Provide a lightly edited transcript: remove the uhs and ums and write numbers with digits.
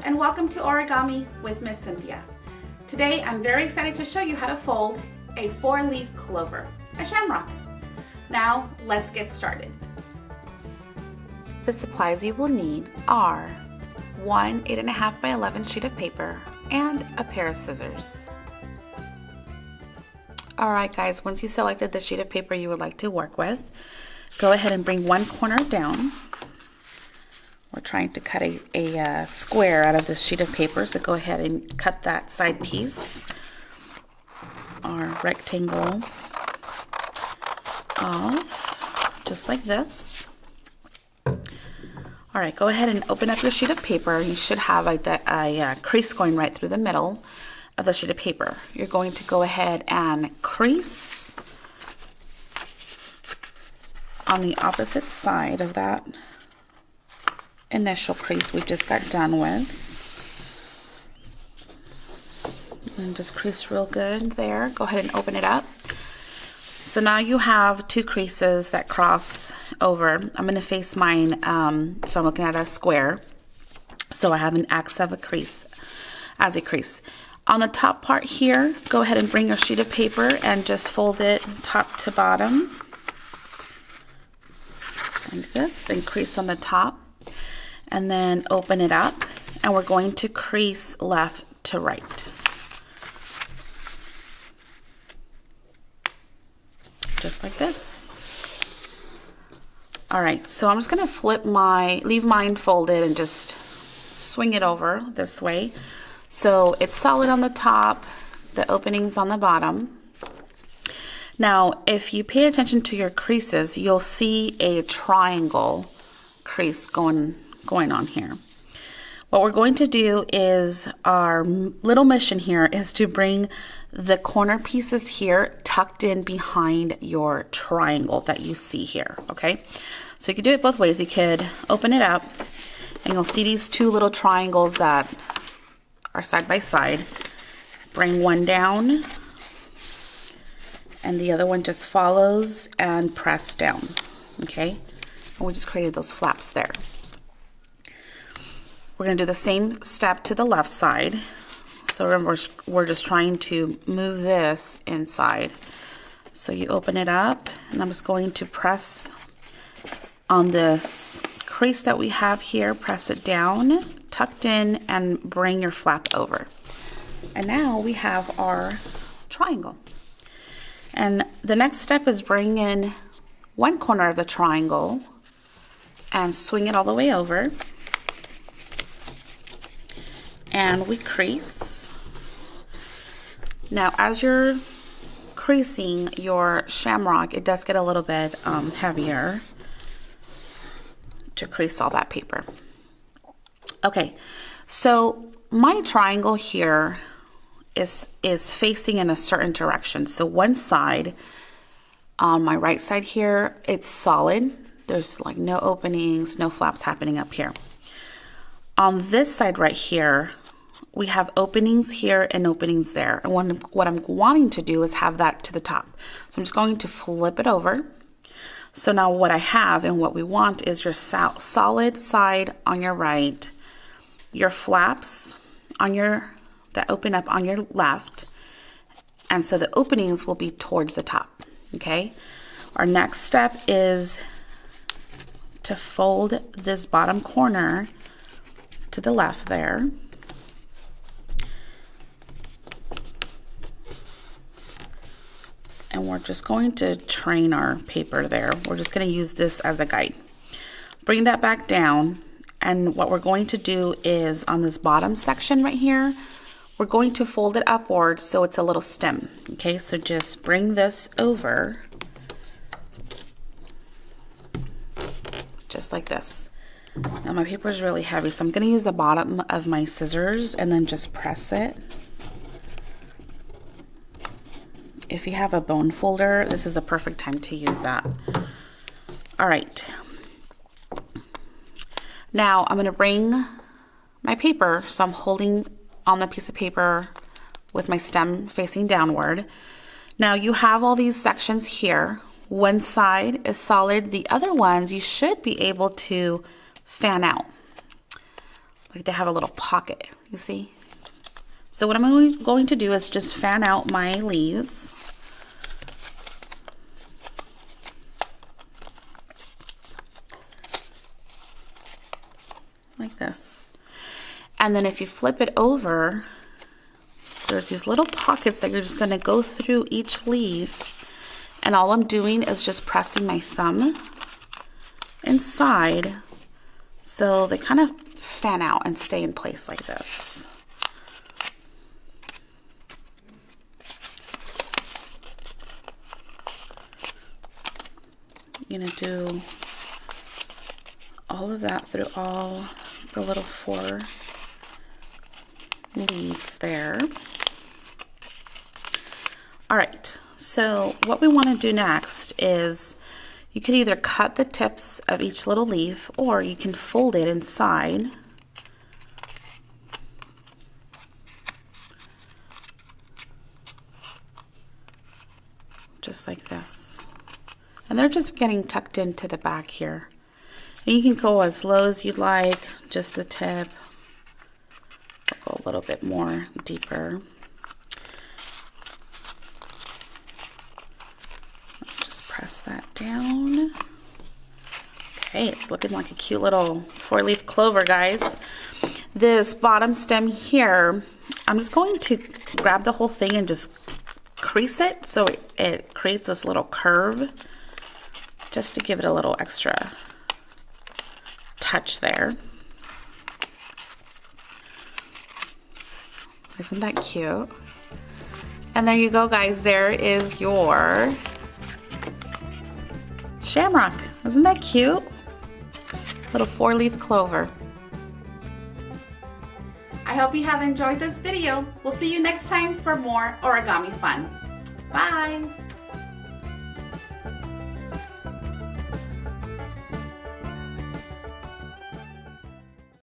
and welcome to Origami with Miss Cynthia. Today I'm very excited to show you how to fold a 4-leaf clover, a shamrock. Now let's get started. The supplies you will need are one 8.5 by 11 sheet of paper and a pair of scissors. Alright guys, once you selected the sheet of paper you would like to work with, go ahead and bring one corner down. We're trying to cut a square out of this sheet of paper, so go ahead and cut that side piece, our rectangle, off, just like this. Alright, go ahead and open up your sheet of paper. You should have a crease going right through the middle of the sheet of paper. You're going to go ahead and crease on the opposite side of that initial crease we just got done with, and just crease real good there. Go ahead and open it up. So now you have two creases that cross over. I'm going to face mine, so I'm looking at a square, so I have an X of a crease as a crease. On the top part here, go ahead and bring your sheet of paper and just fold it top to bottom like this, and crease on the top. And then open it up, and we're going to crease left to right. Just like this. Alright, so I'm just going to leave mine folded and just swing it over this way. So it's solid on the top, the opening's on the bottom. Now, if you pay attention to your creases, you'll see a triangle crease going on here. What we're going to do is, our little mission here is to bring the corner pieces here tucked in behind your triangle that you see here, okay? So you could do it both ways. You could open it up and you'll see these two little triangles that are side by side. Bring one down and the other one just follows and press down, okay? And we just created those flaps there. We're going to do the same step to the left side. So remember, we're just trying to move this inside. So you open it up, and I'm just going to press on this crease that we have here, press it down, tucked in, and bring your flap over. And now we have our triangle. And the next step is bring in one corner of the triangle and swing it all the way over. And we crease. Now as you're creasing your shamrock, it does get a little bit heavier to crease all that paper. Okay, so my triangle here is facing in a certain direction. So one side, on my right side here, it's solid. There's like no openings, no flaps happening up here. On this side right here, we have openings here and openings there. And what I'm wanting to do is have that to the top. So I'm just going to flip it over. So now what I have and what we want is your solid side on your right, your flaps on that open up on your left, and so the openings will be towards the top, okay? Our next step is to fold this bottom corner to the left there. And we're just going to train our paper there. We're just going to use this as a guide. Bring that back down, and what we're going to do is on this bottom section right here, we're going to fold it upward so it's a little stem. Okay, so just bring this over just like this. Now my paper is really heavy, so I'm going to use the bottom of my scissors and then just press it. If you have a bone folder, this is a perfect time to use that. All right. Now I'm going to bring my paper, so I'm holding on the piece of paper with my stem facing downward. Now you have all these sections here. One side is solid. The other ones you should be able to fan out. Like they have a little pocket, you see? So what I'm going to do is just fan out my leaves. Like this. And then if you flip it over, there's these little pockets that you're just going to go through each leaf. And all I'm doing is just pressing my thumb inside so they kind of fan out and stay in place like this. You're going to do all of that through all the little 4 leaves there. All right, so what we want to do next is you could either cut the tips of each little leaf or you can fold it inside. Just like this. And they're just getting tucked into the back here. And you can go as low as you'd like, just the tip. I'll go a little bit more deeper. Just press that down. Okay, it's looking like a cute little 4-leaf clover, guys. This bottom stem here, I'm just going to grab the whole thing and just crease it so it creates this little curve, just to give it a little extra touch there. Isn't that cute? And there you go, guys. There is your shamrock. Isn't that cute? Little 4-leaf clover. I hope you have enjoyed this video. We'll see you next time for more origami fun. Bye!